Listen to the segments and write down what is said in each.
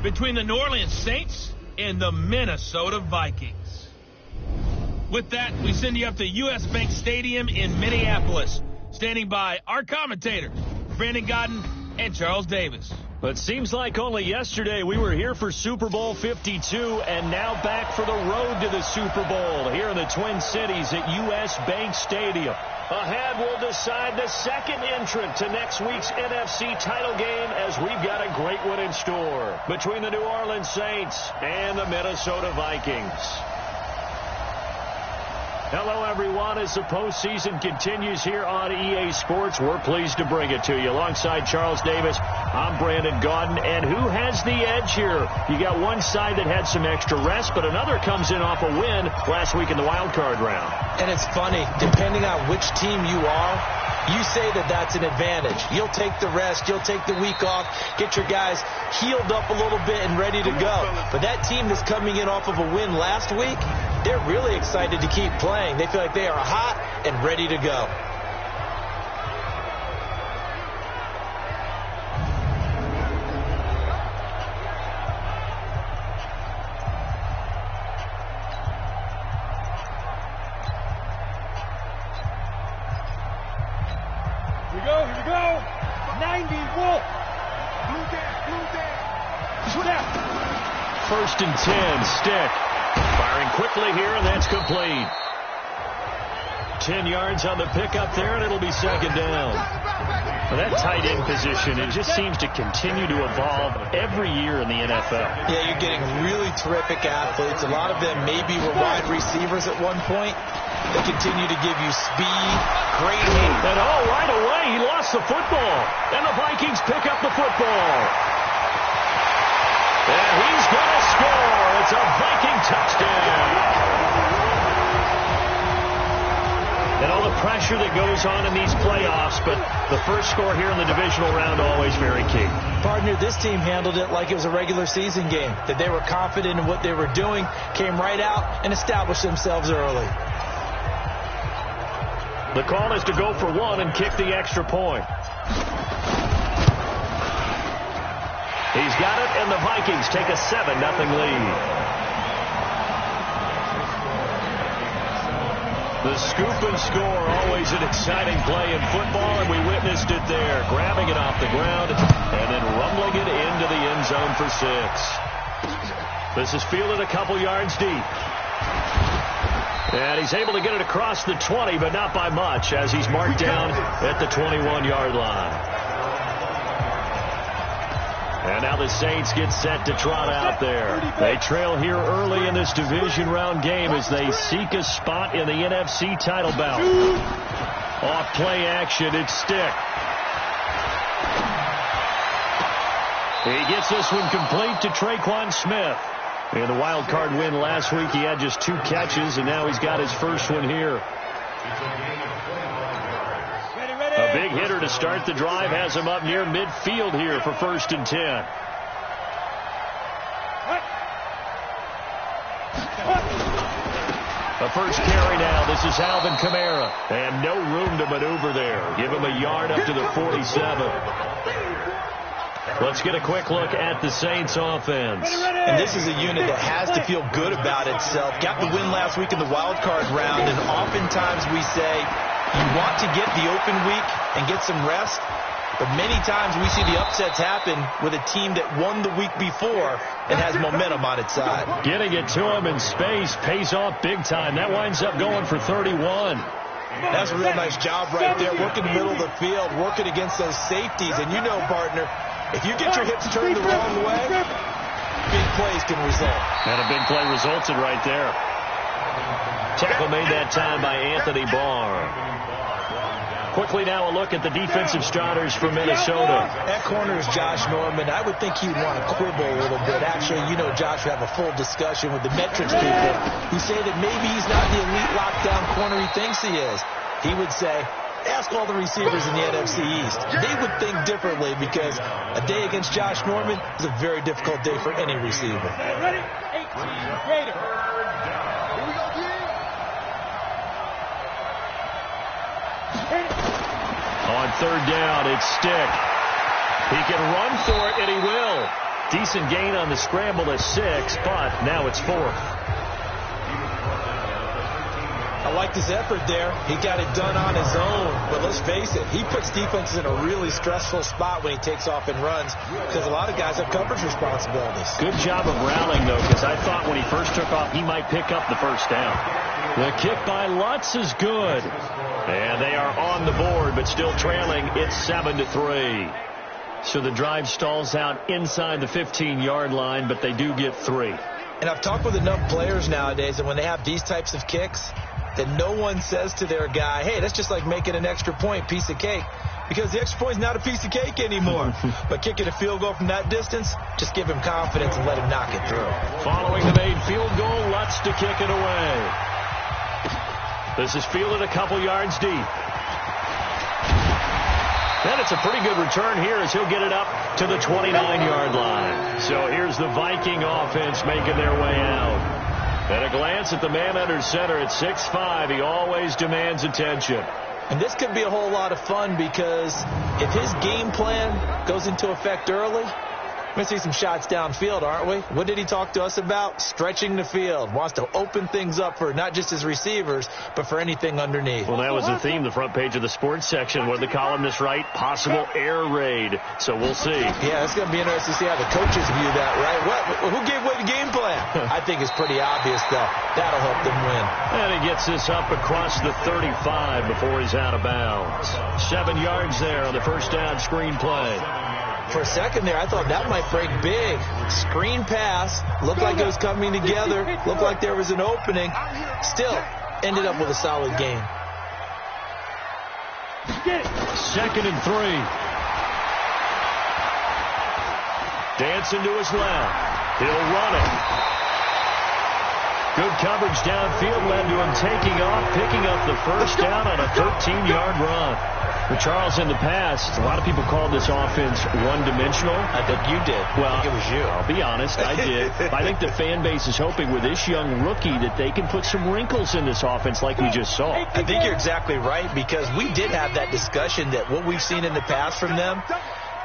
between the New Orleans Saints and the Minnesota Vikings. With that, we send you up to U.S. Bank Stadium in Minneapolis. Standing by our commentators, Brandon Godden and Charles Davis. But seems like only yesterday we were here for Super Bowl 52 and now back for the road to the Super Bowl here in the Twin Cities at U.S. Bank Stadium. Ahead, we'll decide the second entrant to next week's NFC title game as we've got a great one in store between the New Orleans Saints and the Minnesota Vikings. Hello, everyone. As the postseason continues here on EA Sports, we're pleased to bring it to you. Alongside Charles Davis, I'm Brandon Godden. And who has the edge here? You got one side that had some extra rest, but another comes in off a win last week in the wild card round. And it's funny, depending on which team you are, you say that that's an advantage. You'll take the rest, you'll take the week off, get your guys healed up a little bit and ready to go. But that team that's coming in off of a win last week, they're really excited to keep playing. They feel like they are hot and ready to go. Here we go. 90 Wolf. Blue down. First and 10, Stick. Firing quickly here, and that's complete. 10 yards on the pickup there, and it'll be second down. Well, that tight end position, it just seems to continue to evolve every year in the NFL. Yeah, you're getting really terrific athletes. A lot of them maybe were wide receivers at one point. They continue to give you speed, great hands. And right away, he lost the football. And the Vikings pick up the football. And he's going to score. It's a Viking touchdown. And all the pressure that goes on in these playoffs, but the first score here in the divisional round always very key. Partner, this team handled it like it was a regular season game, that they were confident in what they were doing, came right out and established themselves early. The call is to go for one and kick the extra point. He's got it, and the Vikings take a 7-0 lead. The scoop and score, always an exciting play in football, and we witnessed it there. Grabbing it off the ground and then rumbling it into the end zone for 6. This is fielded a couple yards deep. And he's able to get it across the 20, but not by much, as he's marked down at the 21-yard line. And now the Saints get set to trot out there. They trail here early in this division round game as they seek a spot in the NFC title bout. Off play action, it's Stick. He gets this one complete to Traquan Smith. In the wild card win last week, he had just 2 catches, and now he's got his first one here. A big hitter to start the drive has him up near midfield here for first and 10. The first carry now. This is Alvin Kamara. And no room to maneuver there. Give him a yard up to the 47. Let's get a quick look at the Saints offense. And this is a unit that has to feel good about itself. Got the win last week in the wild card round, and oftentimes we say you want to get the open week and get some rest, but many times we see the upsets happen with a team that won the week before and has momentum on its side. Getting it to him in space pays off big time. That winds up going for 31. That's a real nice job right there, working the middle of the field, working against those safeties. And you know, partner, if you get your hips turned the wrong way, big plays can result. And a big play resulted right there. Tackle made that time by Anthony Barr. Quickly now a look at the defensive starters for Minnesota. That corner is Josh Norman. I would think he would want to quibble a little bit. Actually, you know, Josh would have a full discussion with the metrics people who say that maybe he's not the elite lockdown corner he thinks he is. He would say, ask all the receivers in the NFC East. They would think differently because a day against Josh Norman is a very difficult day for any receiver. Ready? 18 Gator. On third down, it's Stick. He can run for it, and he will. Decent gain on the scramble to 6, but now it's 4th. I liked his effort there. He got it done on his own. But let's face it, he puts defenses in a really stressful spot when he takes off and runs because a lot of guys have coverage responsibilities. Good job of rallying, though, because I thought when he first took off, he might pick up the first down. The kick by Lutz is good. And they are on the board, but still trailing. It's 7-3. So the drive stalls out inside the 15-yard line, but they do get 3. And I've talked with enough players nowadays, and when they have these types of kicks, that no one says to their guy, hey, that's just like making an extra point, piece of cake. Because the extra point is not a piece of cake anymore. But kicking a field goal from that distance, just give him confidence and let him knock it through. Following the made field goal, Lutz to kick it away. This is fielded a couple yards deep. And it's a pretty good return here as he'll get it up to the 29-yard line. So here's the Viking offense making their way out. And a glance at the man under center at 6'5", he always demands attention. And this could be a whole lot of fun because if his game plan goes into effect early, we're going to see some shots downfield, aren't we? What did he talk to us about? Stretching the field. Wants to open things up for not just his receivers, but for anything underneath. Well, that was the theme, the front page of the sports section. What did the columnist write? Possible air raid. So we'll see. Yeah, it's going to be interesting to see how the coaches view that, right? Who gave away the game plan? I think it's pretty obvious, though. That'll help them win. And he gets this up across the 35 before he's out of bounds. 7 yards there on the first down screen play. For a second there, I thought that might break big. Screen pass. Looked like it was coming together. Looked like there was an opening. Still, ended up with a solid game. 2nd and 3. Dancing to his left. He'll run it. Good coverage downfield led to him taking off, picking up the first down on a 13-yard run. For Charles, in the past, a lot of people called this offense one-dimensional. I think you did. Well, I think it was you. I'll be honest, I did. I think the fan base is hoping with this young rookie that they can put some wrinkles in this offense like we just saw. I think you're exactly right because we did have that discussion that what we've seen in the past from them,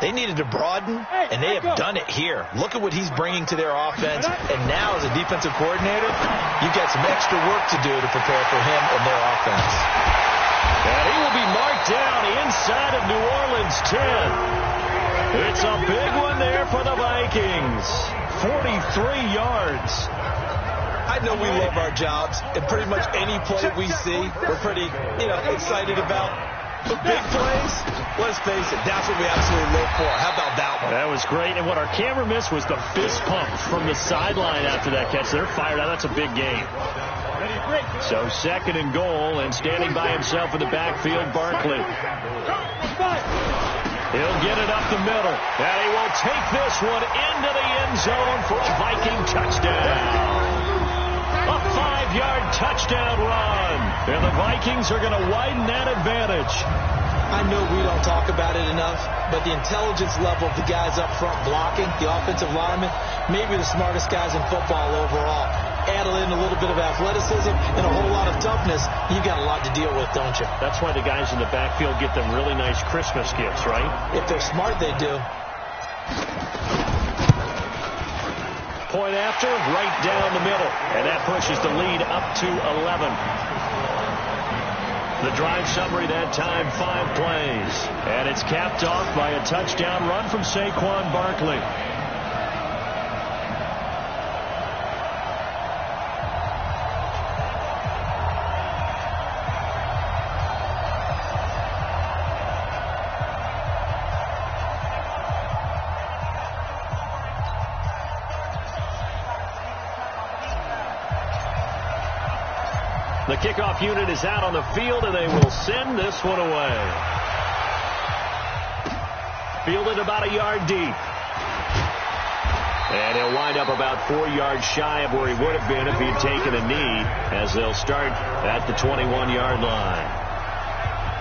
they needed to broaden, and they have done it here. Look at what he's bringing to their offense, and now as a defensive coordinator, you've got some extra work to do to prepare for him and their offense. And he will be marked down inside of New Orleans 10. It's a big one there for the Vikings. 43 yards. I know we love our jobs, and pretty much any play we see, we're pretty, excited about. But big plays, let's face it, that's what we absolutely live for. How about that one? That was great, and what our camera missed was the fist pump from the sideline after that catch. They're fired out. That's a big game. So 2nd and goal, and standing by himself in the backfield, Barkley. He'll get it up the middle, and he will take this one into the end zone for a Viking touchdown. A 5-yard touchdown run. And the Vikings are going to widen that advantage. I know we don't talk about it enough, but the intelligence level of the guys up front blocking, the offensive linemen, maybe the smartest guys in football overall. Add in a little bit of athleticism and a whole lot of toughness, you got a lot to deal with, don't you? That's why the guys in the backfield get them really nice Christmas gifts, right? If they're smart, they do. Point after, right down the middle. And that pushes the lead up to 11. The drive summary that time, 5 plays. And it's capped off by a touchdown run from Saquon Barkley. The kickoff unit is out on the field, and they will send this one away. Fielded about a yard deep. And he'll wind up about 4 yards shy of where he would have been if he'd taken a knee, as they'll start at the 21-yard line.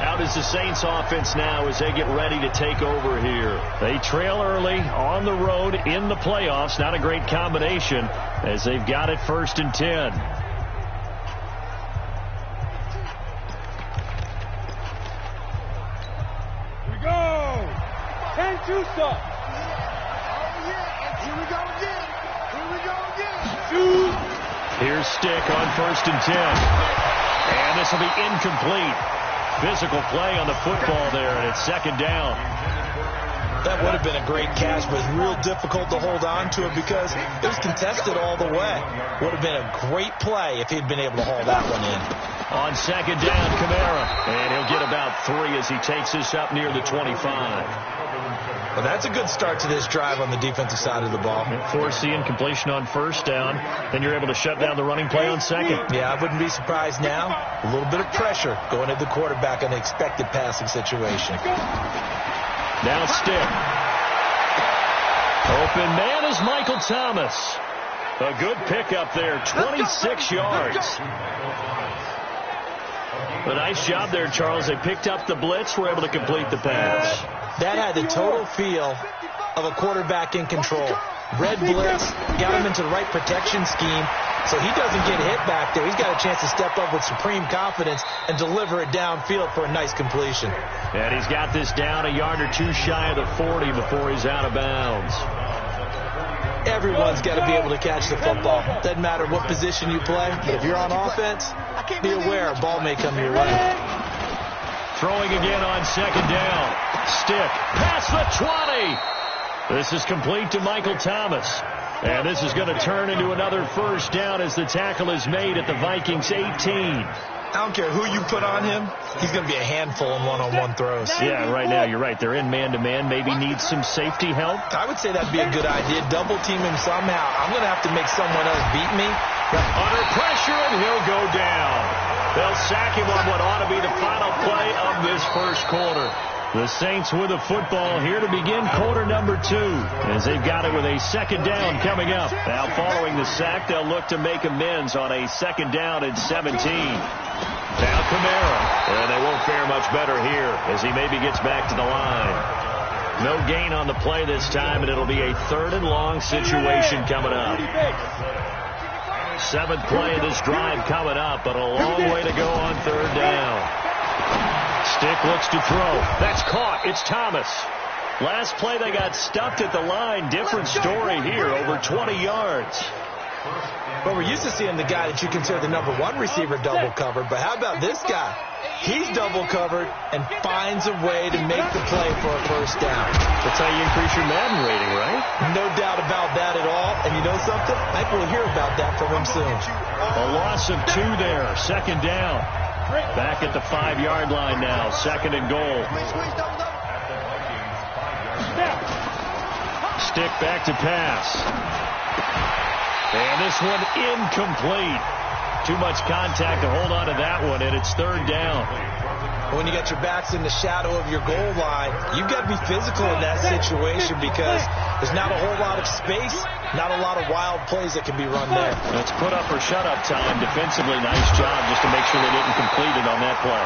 Out is the Saints offense now as they get ready to take over here. They trail early on the road in the playoffs. Not a great combination as they've got it 1st and 10. Here's Stick on 1st and 10. And this will be incomplete. Physical play on the football there, and it's 2nd down. That would have been a great catch, but it's real difficult to hold on to it because it was contested all the way. Would have been a great play if he'd been able to haul that one in. On 2nd down, Kamara. And he'll get about 3 as he takes this up near the 25. Well, that's a good start to this drive on the defensive side of the ball. Force the incompletion on 1st down. Then you're able to shut down the running play on 2nd. Yeah, I wouldn't be surprised now. A little bit of pressure going at the quarterback in the expected passing situation. Now Stick. Open man is Michael Thomas. A good pickup there, 26 yards. A nice job there, Charles. They picked up the blitz, were able to complete the pass. That had the total feel of a quarterback in control. Red blitz, got him into the right protection scheme, so he doesn't get hit back there. He's got a chance to step up with supreme confidence and deliver it downfield for a nice completion. And he's got this down a yard or two shy of the 40 before he's out of bounds. Everyone's got to be able to catch the football. Doesn't matter what position you play, but if you're on offense, be aware a ball may come your way. Throwing again on 2nd down. Stick past the 20. This is complete to Michael Thomas. And this is going to turn into another 1st down as the tackle is made at the Vikings 18. I don't care who you put on him. He's going to be a handful in one-on-one throws. Yeah, right now you're right. They're in man-to-man. Maybe needs some safety help. I would say that'd be a good idea. Double team him somehow. I'm going to have to make someone else beat me. Under pressure, and he'll go down. They'll sack him on what ought to be the final play of this 1st quarter. The Saints with the football here to begin quarter number 2 as they've got it with a 2nd down coming up. Now following the sack, they'll look to make amends on a 2nd down and 17. Now Kamara, and they won't fare much better here as he maybe gets back to the line. No gain on the play this time, and it'll be a 3rd and long situation coming up. 7th play of this drive coming up, but a long way to go on 3rd down. Stick looks to throw. That's caught. It's Thomas. Last play they got stuffed at the line. Different story here. Over 20 yards. Well, we're used to seeing the guy that you consider the number 1 receiver double covered. But how about this guy? He's double covered and finds a way to make the play for a 1st down. That's how you increase your Madden rating, right? No doubt about that at all. And you know something? I think we'll hear about that from him soon. A loss of 2 there. 2nd down. Back at the 5-yard line now. 2nd and goal. Stick back to pass. And this one incomplete. Too much contact to hold on to that one, and it's 3rd down. When you got your backs in the shadow of your goal line, you've got to be physical in that situation because there's not a whole lot of space, not a lot of wild plays that can be run there. It's put up or shut up time. Defensively, nice job just to make sure they didn't complete it on that play.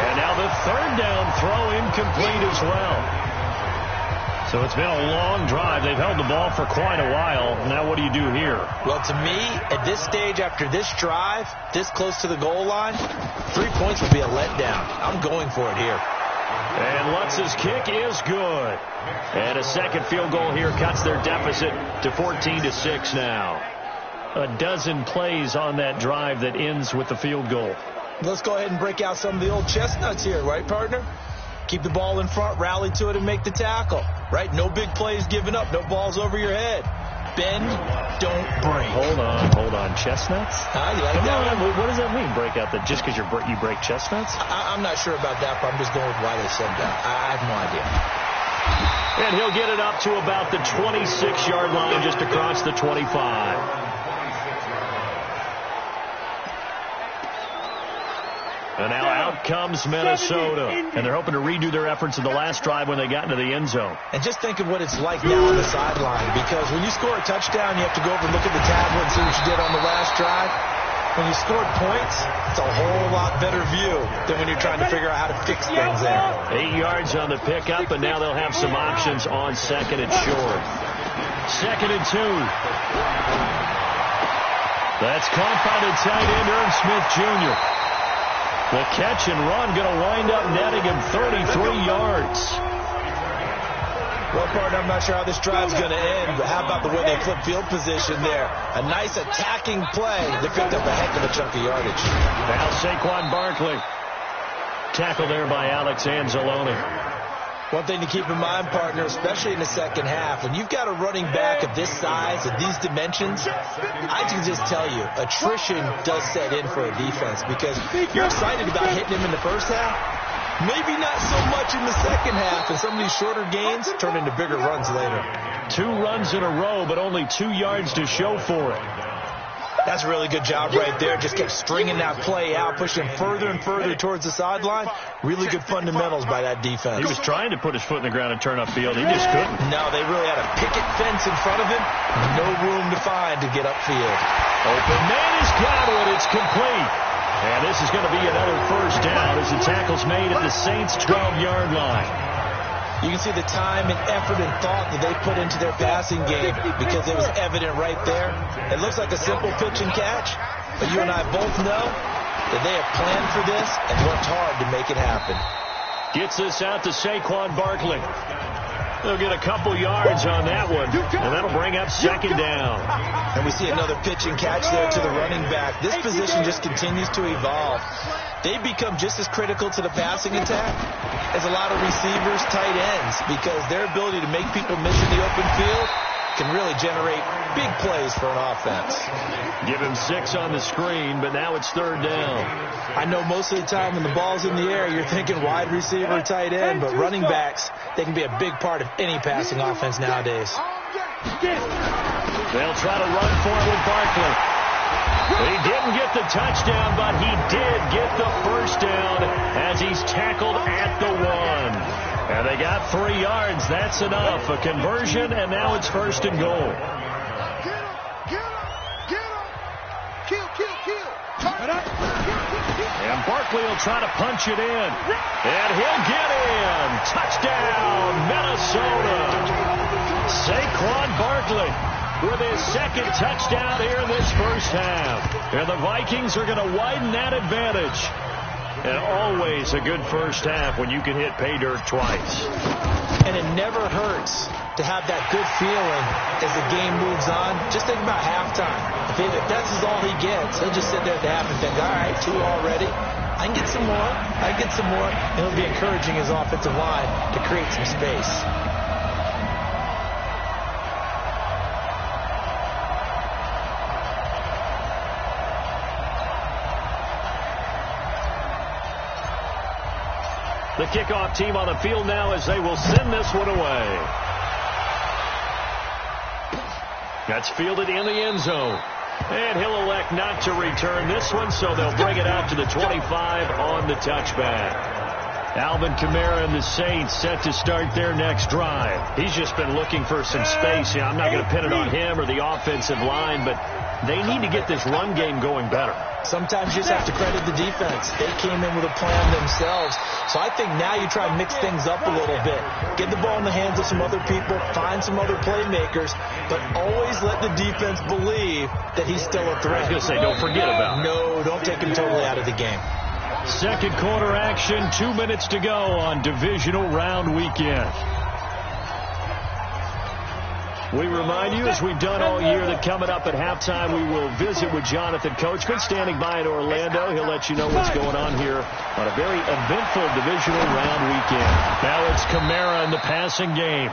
And now the 3rd down throw incomplete as well. So it's been a long drive. They've held the ball for quite a while. Now what do you do here? Well, to me, at this stage, after this drive, this close to the goal line, 3 points would be a letdown. I'm going for it here. And Lutz's kick is good. And a 2nd field goal here cuts their deficit to 14-6 now. A dozen plays on that drive that ends with the field goal. Let's go ahead and break out some of the old chestnuts here, right, partner? Keep the ball in front, rally to it, and make the tackle. Right? No big plays given up. No balls over your head. Bend, don't break. Hold on. Chestnuts? You like that one? What does that mean, break out? Just because you break chestnuts? I'm not sure about that, but I'm just going with why they said that. I have no idea. And he'll get it up to about the 26-yard line, just across the 25. And now out comes Minnesota. And they're hoping to redo their efforts in the last drive when they got into the end zone. And just think of what it's like now on the sideline. Because when you score a touchdown, you have to go over and look at the tablet and see what you did on the last drive. When you scored points, it's a whole lot better view than when you're trying to figure out how to fix things there. 8 yards on the pickup, and now they'll have some options on 2nd and short. 2nd and 2. That's caught by the tight end, Irv Smith Jr. The catch and run going to wind up netting him 33 yards. Well, partner, I'm not sure how this drive's going to end, but how about the way they flip field position there? A nice attacking play. They picked up a heck of a chunk of yardage. Now Saquon Barkley. Tackle there by Alex Anzalone. One thing to keep in mind, partner, especially in the second half, when you've got a running back of this size, of these dimensions, I can just tell you, attrition does set in for a defense because you're excited about hitting him in the first half. Maybe not so much in the second half, and some of these shorter gains turn into bigger runs later. 2 runs in a row, but only 2 yards to show for it. That's a really good job right there. Just kept stringing that play out, pushing further and further towards the sideline. Really good fundamentals by that defense. He was trying to put his foot in the ground and turn upfield. He just couldn't. No, they really had a picket fence in front of him. No room to find to get upfield. Open man is got it. It's complete. And this is going to be another first down as the tackle's made at the Saints' 12-yard line. You can see the time and effort and thought that they put into their passing game because it was evident right there. It looks like a simple pitch and catch, but you and I both know that they have planned for this and worked hard to make it happen. Gets this out to Saquon Barkley. They'll get a couple yards on that one, and that'll bring up second down. And we see another pitch and catch there to the running back. This position just continues to evolve. They become just as critical to the passing attack as a lot of receivers, tight ends, because their ability to make people miss in the open field can really generate big plays for an offense. Give him 6 on the screen, but now it's third down. I know most of the time when the ball's in the air, you're thinking wide receiver, tight end, but running backs, they can be a big part of any passing offense nowadays. They'll try to run for it with Barkley. He didn't get the touchdown, but he did get the first down as he's tackled at the 1. And they got 3 yards. That's enough. A conversion, and now it's first and goal. And Barkley will try to punch it in. And he'll get in. Touchdown, Minnesota. Saquon Barkley with his second touchdown here in this first half. And the Vikings are going to widen that advantage. And always a good first half when you can hit pay dirt twice. And it never hurts to have that good feeling as the game moves on. Just think about halftime. If that's all he gets, he'll just sit there at the half and think, all right, 2 already. I can get some more. I can get some more. And he'll be encouraging his offensive line to create some space. The kickoff team on the field now as they will send this one away. That's fielded in the end zone. And he'll elect not to return this one, so they'll bring it out to the 25 on the touchback. Alvin Kamara and the Saints set to start their next drive. He's just been looking for some space. Yeah, I'm not going to pin it on him or the offensive line, but they need to get this run game going better. Sometimes you just have to credit the defense. They came in with a plan themselves. So I think now you try to mix things up a little bit. Get the ball in the hands of some other people, find some other playmakers, but always let the defense believe that he's still a threat. I was going to say, don't forget about it. No, don't take him totally out of the game. Second quarter action, 2 minutes to go on divisional round weekend. We remind you, as we've done all year, that coming up at halftime, we will visit with Jonathan Coachman, standing by in Orlando. He'll let you know what's going on here on a very eventful divisional round weekend. Now it's Kamara in the passing game.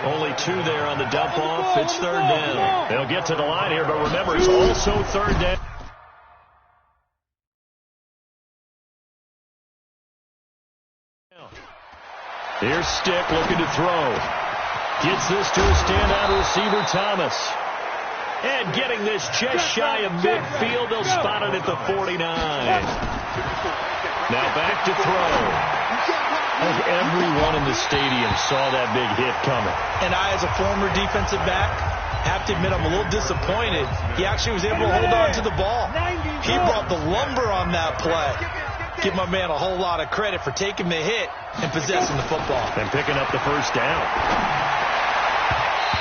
Only 2 there on the dump-off. It's third down. They'll get to the line here, but remember, it's also third down. Here's Stick looking to throw. Gets this to a standout receiver, Thomas. And getting this just shy of midfield. They'll spot it at the 49. Now back to throw. I think everyone in the stadium saw that big hit coming. And I, as a former defensive back, have to admit I'm a little disappointed. He actually was able to hold on to the ball. He brought the lumber on that play. Give my man a whole lot of credit for taking the hit and possessing the football. And picking up the first down.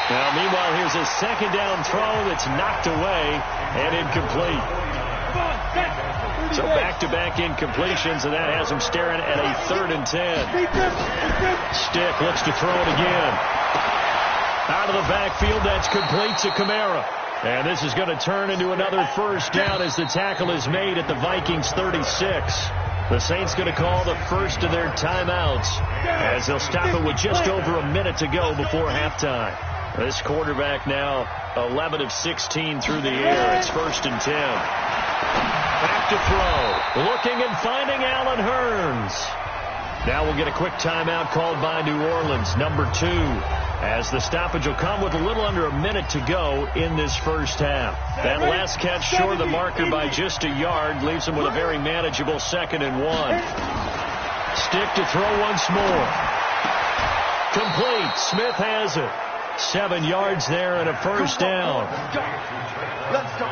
Now, meanwhile, here's a second down throw that's knocked away and incomplete. So back-to-back incompletions, and that has him staring at a 3rd and 10. Stick looks to throw it again. Out of the backfield, that's complete to Kamara. And this is going to turn into another first down as the tackle is made at the Vikings 36. The Saints going to call the first of their timeouts as they'll stop it with just over a minute to go before halftime. This quarterback now 11 of 16 through the air. It's 1st and 10. Back to throw. Looking and finding Allen Hurns. Now we'll get a quick timeout called by New Orleans, number 2, as the stoppage will come with a little under a minute to go in this first half. That last catch short of the marker by just a yard leaves him with a very manageable 2nd and 1. Stick to throw once more. Complete. Smith has it. 7 yards there and a first down. Let's go.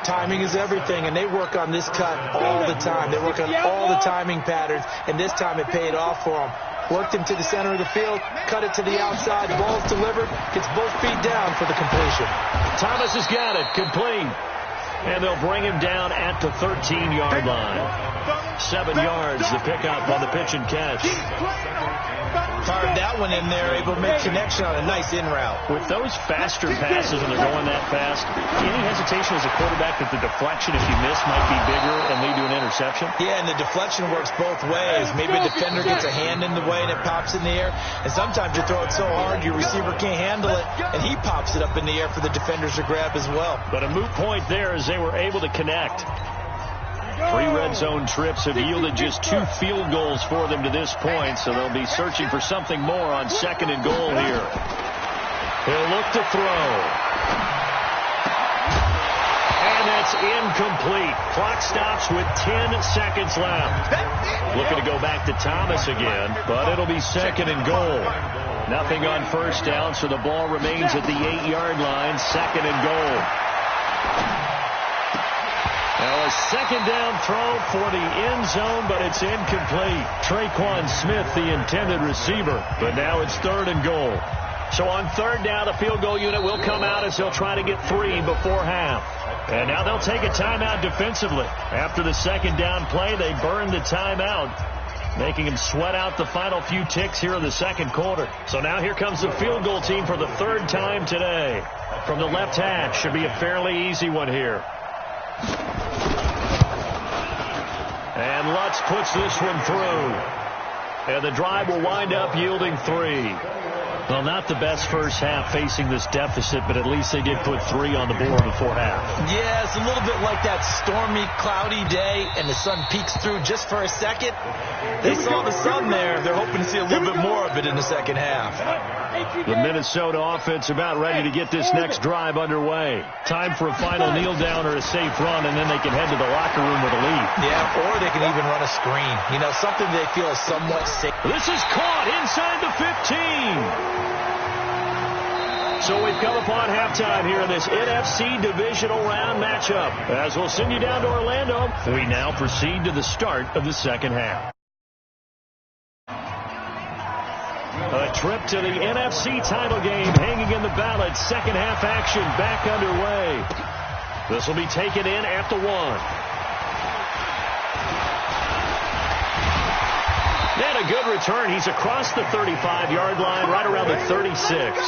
Timing is everything, and they work on this cut all the time. They work on all the timing patterns, and this time it paid off for them. Worked him to the center of the field, cut it to the outside, ball's delivered, gets both feet down for the completion. Thomas has got it, complete. And they'll bring him down at the 13-yard line. 7 yards, the pickup on the pitch and catch. Fired that one in there, able to make connection on a nice in route. With those faster passes and they're going that fast, any hesitation as a quarterback that the deflection, if you miss, might be bigger and lead to an interception? Yeah, and the deflection works both ways. Maybe a defender gets a hand in the way and it pops in the air. And sometimes you throw it so hard your receiver can't handle it, and he pops it up in the air for the defenders to grab as well. But a moot point there as they were able to connect. 3 red zone trips have yielded just 2 field goals for them to this point, so they'll be searching for something more on 2nd and goal here. He'll look to throw. And that's incomplete. Clock stops with 10 seconds left. Looking to go back to Thomas again, but it'll be 2nd and goal. Nothing on first down, so the ball remains at the 8-yard line, 2nd and goal. Now a 2nd down throw for the end zone, but it's incomplete. Traquan Smith, the intended receiver, but now it's 3rd and goal. So on 3rd down, the field goal unit will come out as they'll try to get 3 before half. And now they'll take a timeout defensively. After the 2nd down play, they burn the timeout, making him sweat out the final few ticks here in the 2nd quarter. So now here comes the field goal team for the 3rd time today. From the left hash, should be a fairly easy one here. And Lutz puts this one through. And the drive will wind up yielding 3. Well, not the best first half facing this deficit, but at least they did put 3 on the board before half. Yeah, it's a little bit like that stormy, cloudy day, and the sun peeks through just for a second. They saw the sun there. They're hoping to see a little bit more of it in the 2nd half. The Minnesota offense about ready to get this next drive underway. Time for a final kneel down or a safe run, and then they can head to the locker room with a lead. Yeah, or they can even run a screen. You know, something they feel is somewhat safe. This is caught inside the 15. So we've come upon halftime here in this NFC divisional round matchup. As we'll send you down to Orlando, we now proceed to the start of the 2nd half. A trip to the NFC title game hanging in the balance. 2nd half action back underway. This will be taken in at the 1. And a good return. He's across the 35-yard line, right around the 36.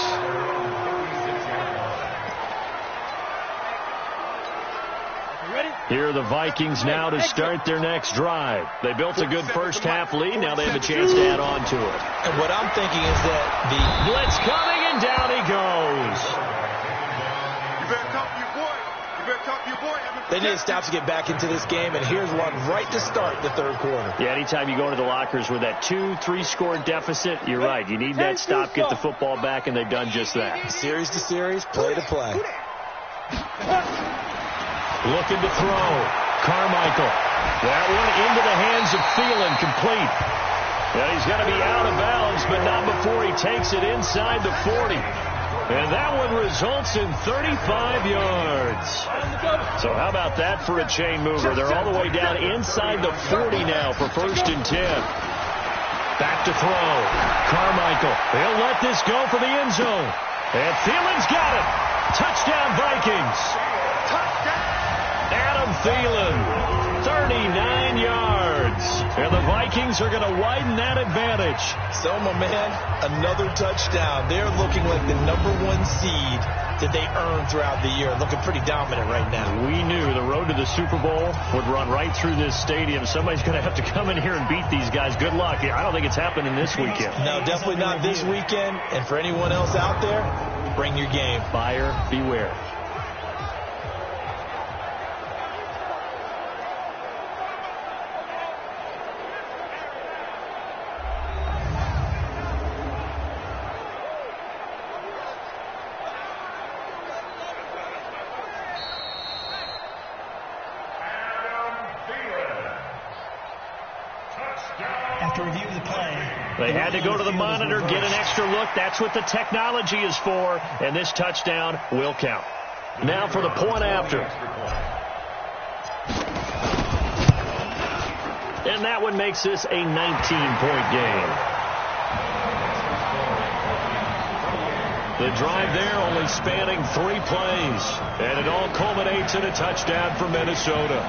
Here are the Vikings now to start their next drive. They built a good first half lead. Now they have a chance to add on to it. And what I'm thinking is that the blitz coming, and down he goes. You better talk to your boy. You better talk to your boy. They need to stop to get back into this game, and here's one right to start the 3rd quarter. Yeah, anytime you go into the lockers with that 2-3 score deficit, you're right. You need that stop, get the football back, and they've done just that. Series to series, play to play. Looking to throw. Carmichael. That one into the hands of Thielen, complete. Yeah, he's got to be out of bounds, but not before he takes it inside the 40. And that one results in 35 yards. So how about that for a chain mover? They're all the way down inside the 40 now for 1st and 10. Back to throw. Carmichael. They'll let this go for the end zone. And Thielen's got it. Touchdown, Vikings. Touchdown. And a Thielen, 39 yards. And the Vikings are going to widen that advantage. So, my man, another touchdown. They're looking like the #1 seed that they earned throughout the year. Looking pretty dominant right now. We knew the road to the Super Bowl would run right through this stadium. Somebody's going to have to come in here and beat these guys. Good luck. I don't think it's happening this weekend. No, definitely not this weekend. And for anyone else out there, bring your game. Buyer beware. They had to go to the monitor, get an extra look. That's what the technology is for. And this touchdown will count. Now for the point after. And that one makes this a 19-point game. The drive there only spanning 3 plays. And it all culminates in a touchdown for Minnesota.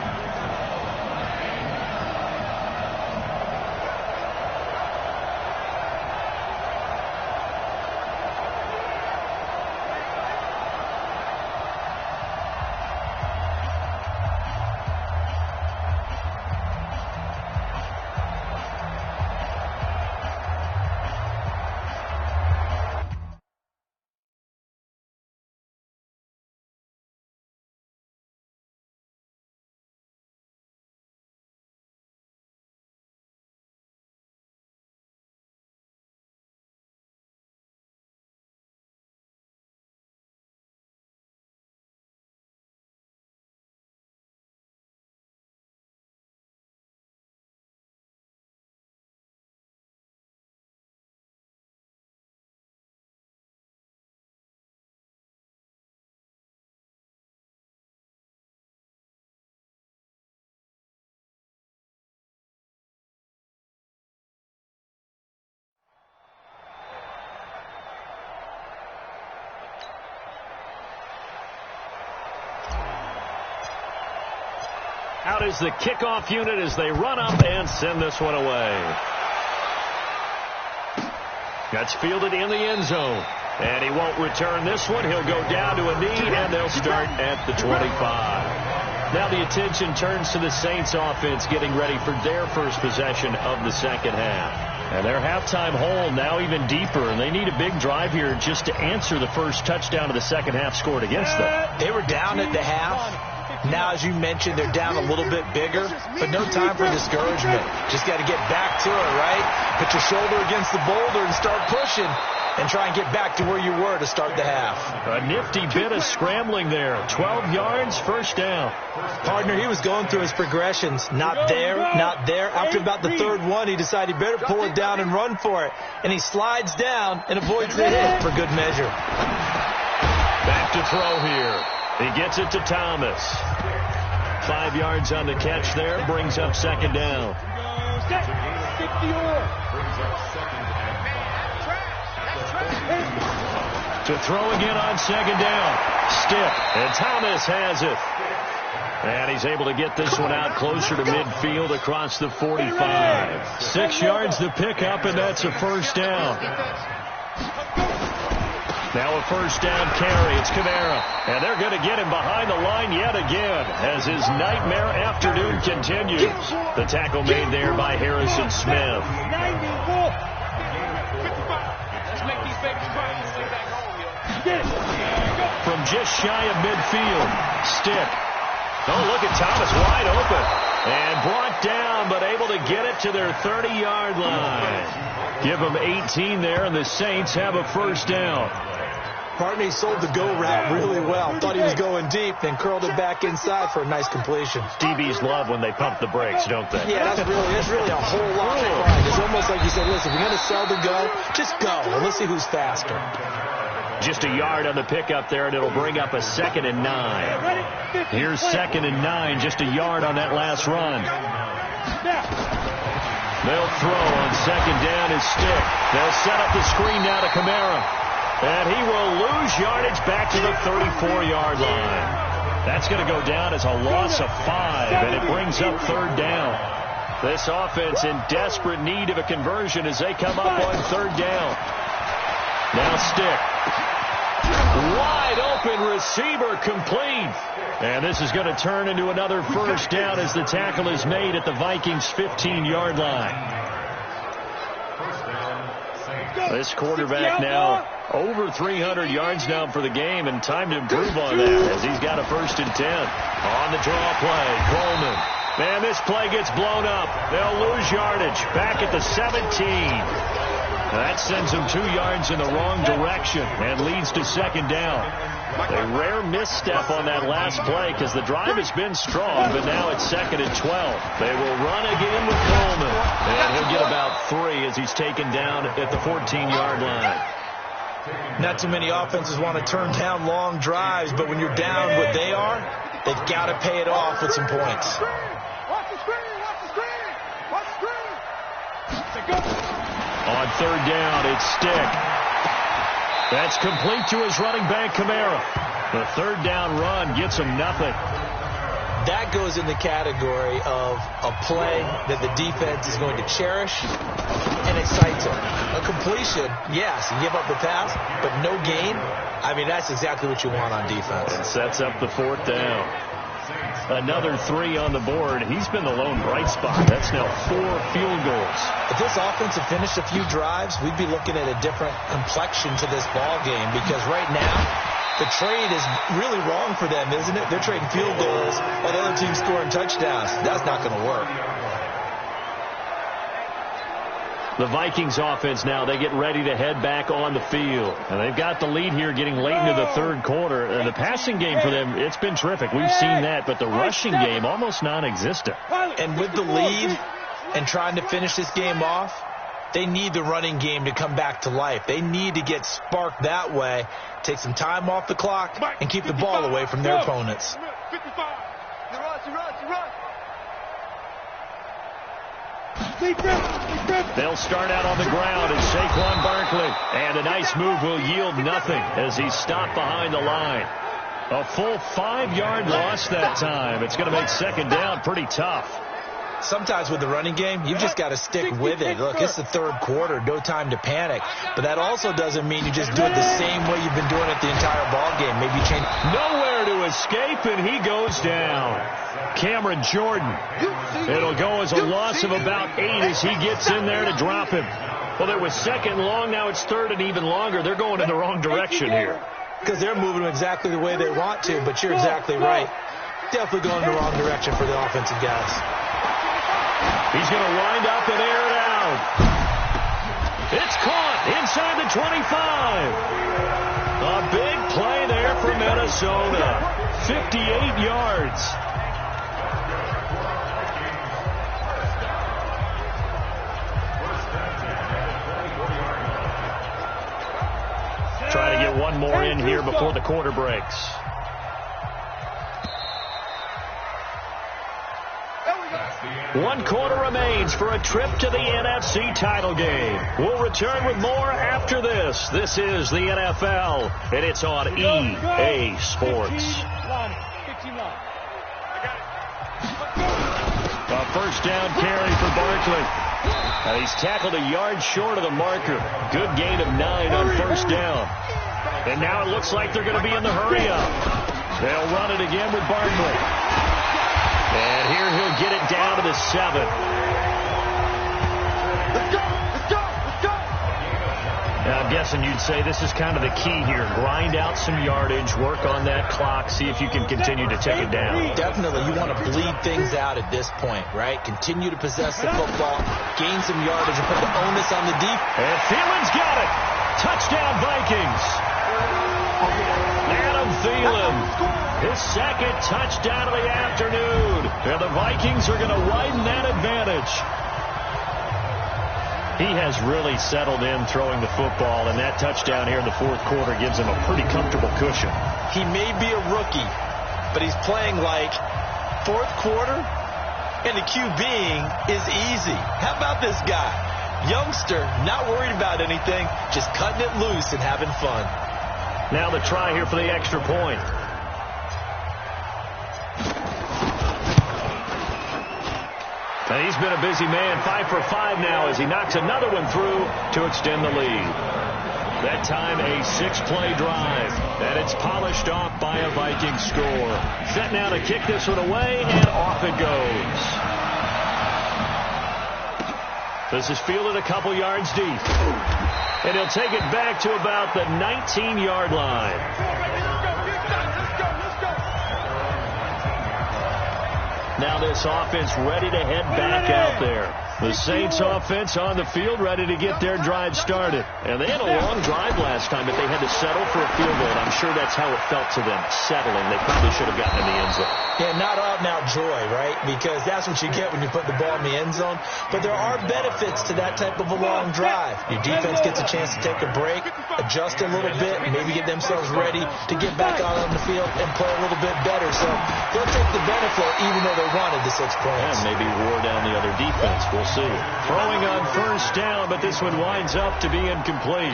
Out is the kickoff unit as they run up and send this one away. That's fielded in the end zone. And he won't return this one. He'll go down to a knee, and they'll start at the 25. Now the attention turns to the Saints offense getting ready for their first possession of the second half. And their halftime hole now even deeper, and they need a big drive here just to answer the first touchdown of the second half scored against them. They were down at the half. Now, as you mentioned, they're down a little bit bigger, but no time for discouragement. Just got to get back to it, right? Put your shoulder against the boulder and start pushing and try and get back to where you were to start the half. A nifty bit of scrambling there. 12 yards, first down. Partner, he was going through his progressions. Not there, not there. After about the third one, he decided he better pull it down and run for it. And he slides down and avoids the hit for good measure. Back to throw here. He gets it to Thomas. 5 yards on the catch there. Brings up second down. To throw again on second down. Stiff. And Thomas has it. And he's able to get this one out closer to midfield across the 45. 6 yards to pick up, and that's a first down. Now a first down carry. It's Kamara. And they're going to get him behind the line yet again as his nightmare afternoon continues. The tackle made there by Harrison Smith. From just shy of midfield. Stick. Oh, look at Thomas wide open. And brought down, but able to get it to their 30-yard line. Give them 18 there, and the Saints have a first down. Partner, he sold the go route really well. Thought he was going deep, then curled it back inside for a nice completion. DBs love when they pump the brakes, don't they? Yeah, that's really a whole lot of fun. It's almost like you said, listen, if you're going to sell the go, just go, and let's see who's faster. Just a yard on the pickup there, and it'll bring up a 2nd and 9. Here's 2nd and 9, just a yard on that last run. They'll throw on second down his Stick. They'll set up the screen now to Kamara. And he will lose yardage back to the 34-yard line. That's going to go down as a loss of 5, and it brings up 3rd down. This offense in desperate need of a conversion as they come up on 3rd down. Now stick. Wide open receiver complete. And this is going to turn into another 1st down as the tackle is made at the Vikings' 15-yard line. This quarterback now over 300 yards now for the game, and time to improve on that as he's got a 1st and 10. On the draw play, Coleman. Man, this play gets blown up. They'll lose yardage back at the 17. That sends them 2 yards in the wrong direction and leads to 2nd down. A rare misstep on that last play because the drive has been strong, but now it's 2nd and 12. They will run again with Coleman, and he'll get about 3 as he's taken down at the 14-yard line. Not too many offenses want to turn down long drives, but when you're down what they are, they've got to pay it off with some points. On 3rd down, it's Stick. That's complete to his running back, Kamara. The 3rd down run gets him nothing. That goes in the category of a play that the defense is going to cherish and excites them. A completion, yes, you give up the pass, but no gain. I mean, that's exactly what you want on defense. And sets up the 4th down. Another 3 on the board. He's been the lone bright spot. That's now 4 field goals. If this offense had finished a few drives, we'd be looking at a different complexion to this ball game, because right now, the trade is really wrong for them, isn't it? They're trading field goals while the other team's scoring touchdowns. That's not going to work. The Vikings offense now, they get ready to head back on the field. And they've got the lead here getting late into the 3rd quarter. And the passing game for them, it's been terrific. We've seen that, but the rushing game almost non-existent. And with the lead and trying to finish this game off, they need the running game to come back to life. They need to get sparked that way, take some time off the clock, and keep the ball away from their opponents. 55. You run. They'll start out on the ground as Saquon Barkley. And a nice move will yield nothing as he's stopped behind the line. A full 5-yard loss that time. It's going to make 2nd down pretty tough. Sometimes with the running game, you've just got to stick with it. Look, it's the 3rd quarter, no time to panic. But that also doesn't mean you just do it the same way you've been doing it the entire ball game. Maybe change. Nowhere to escape, and he goes down. Cameron Jordan. It'll go as a loss of about 8 as he gets in there to drop him. Well, there was 2nd long, now it's 3rd and even longer. They're going in the wrong direction here. Because they're moving them exactly the way they want to, but you're exactly right. Definitely going in the wrong direction for the offensive guys. He's going to wind up and air it out. It's caught inside the 25. A big play there for Minnesota. 58 yards. Try to get one more in here before the quarter breaks. One quarter remains for a trip to the NFC title game. We'll return with more after this. This is the NFL, and it's on EA Sports. A 1st down carry for Barkley. He's tackled a yard short of the marker. Good gain of 9 on 1st down. And now it looks like they're going to be in the hurry-up. They'll run it again with Barkley. And here he'll get it down to the 7. Let's go! Now, I'm guessing you'd say this is kind of the key here. Grind out some yardage, work on that clock, see if you can continue to take it down. Definitely. You want to bleed things out at this point, right? Continue to possess the football, gain some yardage, and put the onus on the deep. And Thielen's got it. Touchdown, Vikings. Adam Thielen, his 2nd touchdown of the afternoon. And the Vikings are going to widen that advantage. He has really settled in throwing the football, and that touchdown here in the 4th quarter gives him a pretty comfortable cushion. He may be a rookie, but he's playing like 4th quarter, and the QBing is easy. How about this guy? Youngster, not worried about anything, just cutting it loose and having fun. Now the try here for the extra point. And he's been a busy man, 5 for 5 now as he knocks another one through to extend the lead. That time a 6-play drive, and it's polished off by a Viking score. Set now to kick this one away, and off it goes. This is fielded a couple yards deep. And he'll take it back to about the 19-yard line. Now this offense ready to head back out there. The Saints offense on the field ready to get their drive started. And they had a long drive last time, but they had to settle for a field goal. And I'm sure that's how it felt to them, settling. They probably should have gotten in the end zone. Yeah, not out-and-out joy, right? Because that's what you get when you put the ball in the end zone. But there are benefits to that type of a long drive. Your defense gets a chance to take a break, adjust a little bit, maybe get themselves ready to get back out on the field and play a little bit better. So they'll take the benefit even though they wanted the 6 points. And maybe wore down the other defense. We'll see. Throwing on first down, but this one winds up to be incomplete.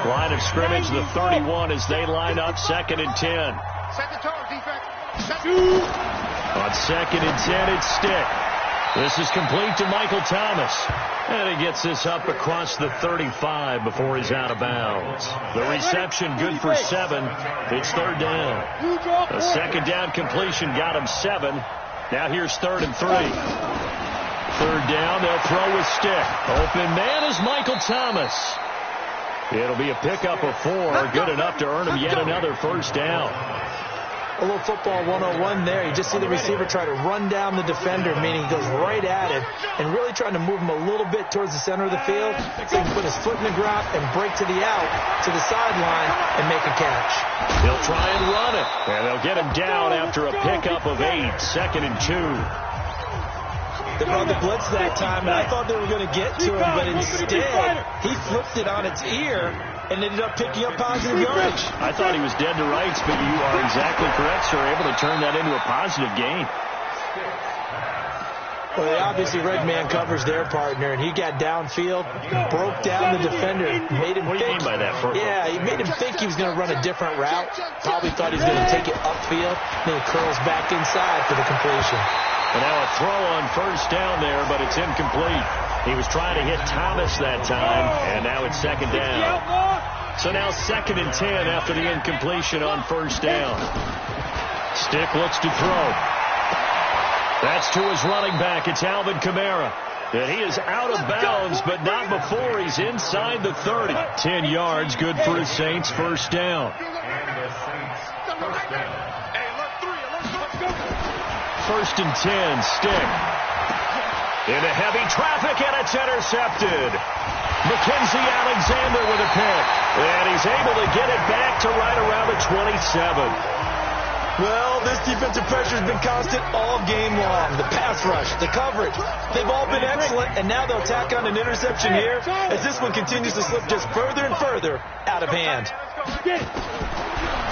Line of scrimmage, the 31 as they line up, 2nd and 10. Set the tone, defense. On 2nd and 10, it's Stick. This is complete to Michael Thomas. And he gets this up across the 35 before he's out of bounds. The reception good for 7. It's 3rd down. A 2nd down completion got him 7. Now here's 3rd and 3. 3rd down, they'll throw with Stick. Open man is Michael Thomas. It'll be a pickup of 4, good enough to earn him yet another 1st down. A little football 101 there. You just see the receiver try to run down the defender, meaning he goes right at him and really trying to move him a little bit towards the center of the field so he can put his foot in the ground and break to the out, to the sideline, and make a catch. He'll try and run it, and they'll get him down after a pickup of 8, 2nd and 2. They brought the blitz that time, and I thought they were going to get to him, but instead, he flipped it on its ear and ended up picking up positive yardage. I thought he was dead to rights, but you are exactly correct, sir. Able to turn that into a positive gain. Well, they obviously red man covers their partner, and he got downfield, broke down the defender, made him What do you mean by that? Yeah, he made him think he was going to run a different route. Probably thought he was going to take it upfield, then he curls back inside for the completion. And now a throw on 1st down there, but it's incomplete. He was trying to hit Thomas that time, and now it's 2nd down. So now 2nd and 10 after the incompletion on 1st down. Stick looks to throw. That's to his running back. It's Alvin Kamara. And he is out of bounds, but not before he's inside the 30. 10 yards, good for his Saints, 1st down. 1st and 10, Stick. Into heavy traffic, and it's intercepted. Mackenzie Alexander with a pick. And he's able to get it back to right around the 27. Well, this defensive pressure has been constant all game long. The pass rush, the coverage, they've all been excellent, and now they'll tack on an interception here as this one continues to slip just further and further out of hand.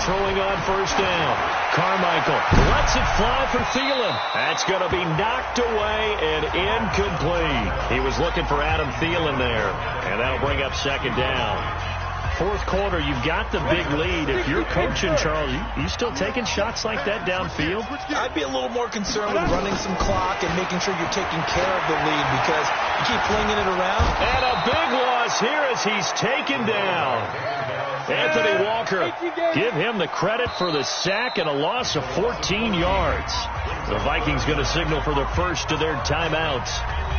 Throwing on 1st down. Carmichael lets it fly for Thielen. That's going to be knocked away and incomplete. He was looking for Adam Thielen there, and that'll bring up 2nd down. 4th quarter, you've got the big lead. If you're coaching, Charles, you still taking shots like that downfield? I'd be a little more concerned with running some clock and making sure you're taking care of the lead because you keep flinging it around. And a big loss here as he's taken down. Anthony Walker, give him the credit for the sack and a loss of 14 yards. The Vikings going to signal for the first of their timeouts.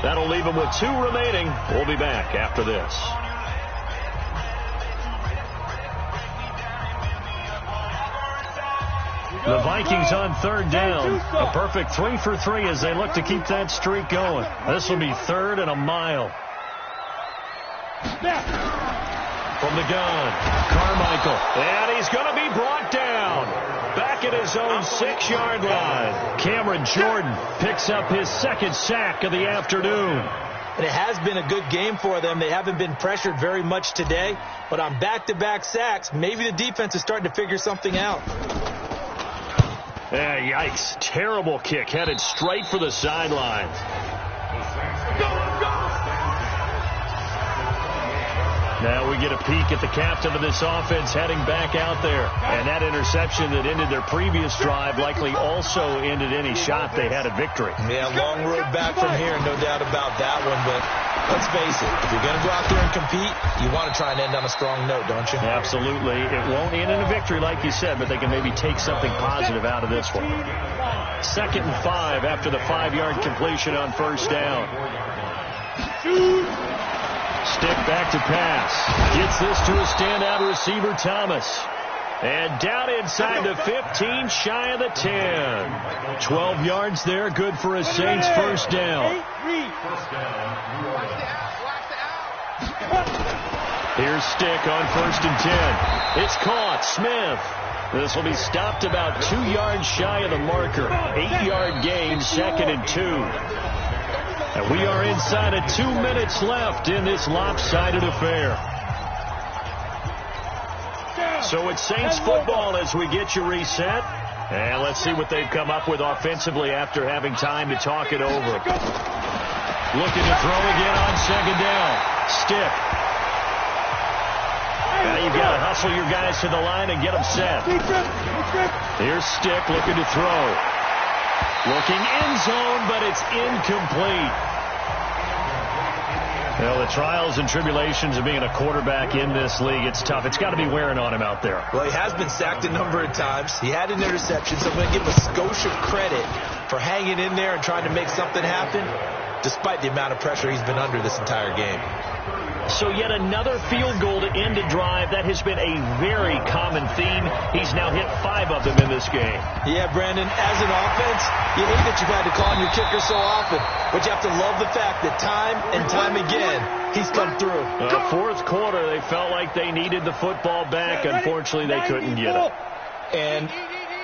That'll leave them with 2 remaining. We'll be back after this. The Vikings on 3rd down. A perfect 3 for 3 as they look to keep that streak going. This will be 3rd and a mile. From the gun, Carmichael, and he's going to be brought down. Back at his own 6-yard line. Cameron Jordan picks up his 2nd sack of the afternoon. And it has been a good game for them. They haven't been pressured very much today, but on back-to-back sacks, maybe the defense is starting to figure something out. Yikes. Terrible kick headed straight for the sideline. Now we get a peek at the captain of this offense heading back out there. And that interception that ended their previous drive likely also ended any shot they had at victory. Yeah, long road back from here, no doubt about that one. But let's face it, if you're going to go out there and compete, you want to try and end on a strong note, don't you? Absolutely. It won't end in a victory like you said, but they can maybe take something positive out of this one. 2nd and 5 after the 5-yard completion on first down. Stick back to pass. Gets this to a standout receiver, Thomas. And down inside the 15, shy of the 10. 12 yards there, good for a Saints first down. Here's Stick on 1st and 10. It's caught. Smith. This will be stopped about 2 yards shy of the marker. 8-yard gain, 2nd and 2. And we are inside of 2 minutes left in this lopsided affair. So it's Saints football as we get you reset. And let's see what they've come up with offensively after having time to talk it over. Looking to throw again on 2nd down. Stick. Now you've got to hustle your guys to the line and get them set. Here's Stick looking to throw. Looking end zone, but it's incomplete. Well, the trials and tribulations of being a quarterback in this league, it's tough. It's got to be wearing on him out there. Well, he has been sacked a number of times. He had an interception, so I'm going to give him a skosh of credit for hanging in there and trying to make something happen, despite the amount of pressure he's been under this entire game. So yet another field goal to end a drive. That has been a very common theme. He's now hit 5 of them in this game. Yeah, Brandon, as an offense, you hate that you've had to call on your kicker so often, but you have to love the fact that time and time again, he's come through. 4th quarter, they felt like they needed the football back. Unfortunately, they couldn't get it. And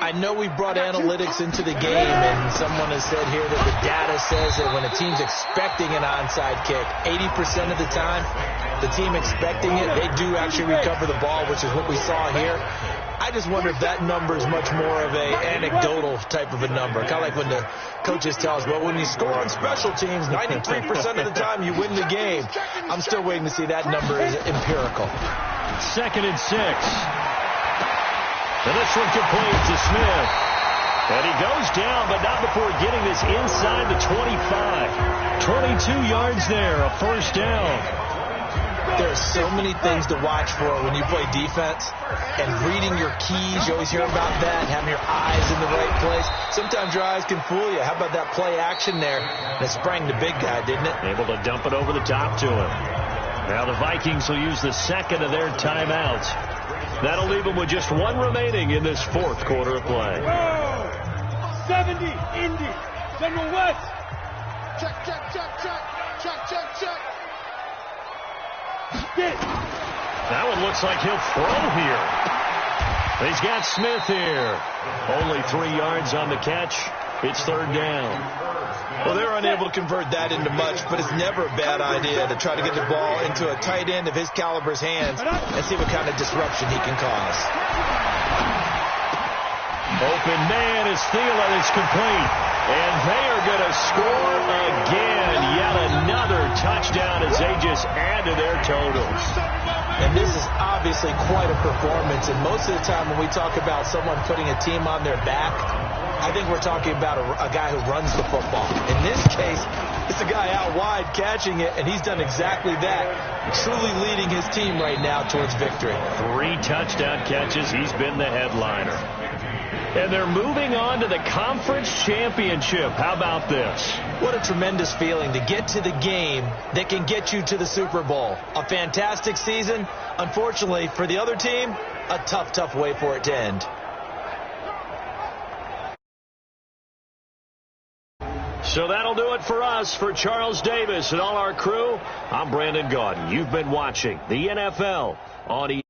I know we brought analytics into the game, and someone has said here that the data says that when a team's expecting an onside kick, 80% of the time, the team expecting it, they do actually recover the ball, which is what we saw here. I just wonder if that number is much more of a anecdotal type of a number. Kind of like when the coaches tell us, well, when you score on special teams, 93% of the time you win the game. I'm still waiting to see that number is empirical. 2nd and 6. And this one complete to Smith. And he goes down, but not before getting this inside the 25. 22 yards there, a first down. There are so many things to watch for when you play defense. And reading your keys, you always hear about that, having your eyes in the right place. Sometimes your eyes can fool you. How about that play action there? That sprang the big guy, didn't it? Able to dump it over the top to him. Now the Vikings will use the 2nd of their timeouts. That'll leave them with just 1 remaining in this 4th quarter of play. 70, Indy, General West. Check. That one looks like he'll throw here. He's got Smith here. Only 3 yards on the catch. It's 3rd down. Well, they're unable to convert that into much, but it's never a bad idea to try to get the ball into a tight end of his caliber's hands and see what kind of disruption he can cause. Open man is Thielen. It's complete. And they are going to score again. Yet another touchdown as they just add to their totals. And this is obviously quite a performance. And most of the time when we talk about someone putting a team on their back, I think we're talking about a guy who runs the football. In this case, it's a guy out wide catching it, and he's done exactly that, truly leading his team right now towards victory. 3 touchdown catches. He's been the headliner. And they're moving on to the conference championship. How about this? What a tremendous feeling to get to the game that can get you to the Super Bowl. A fantastic season. Unfortunately, for the other team, a tough way for it to end. So that'll do it for us. For Charles Davis and all our crew, I'm Brandon Gaudin. You've been watching the NFL on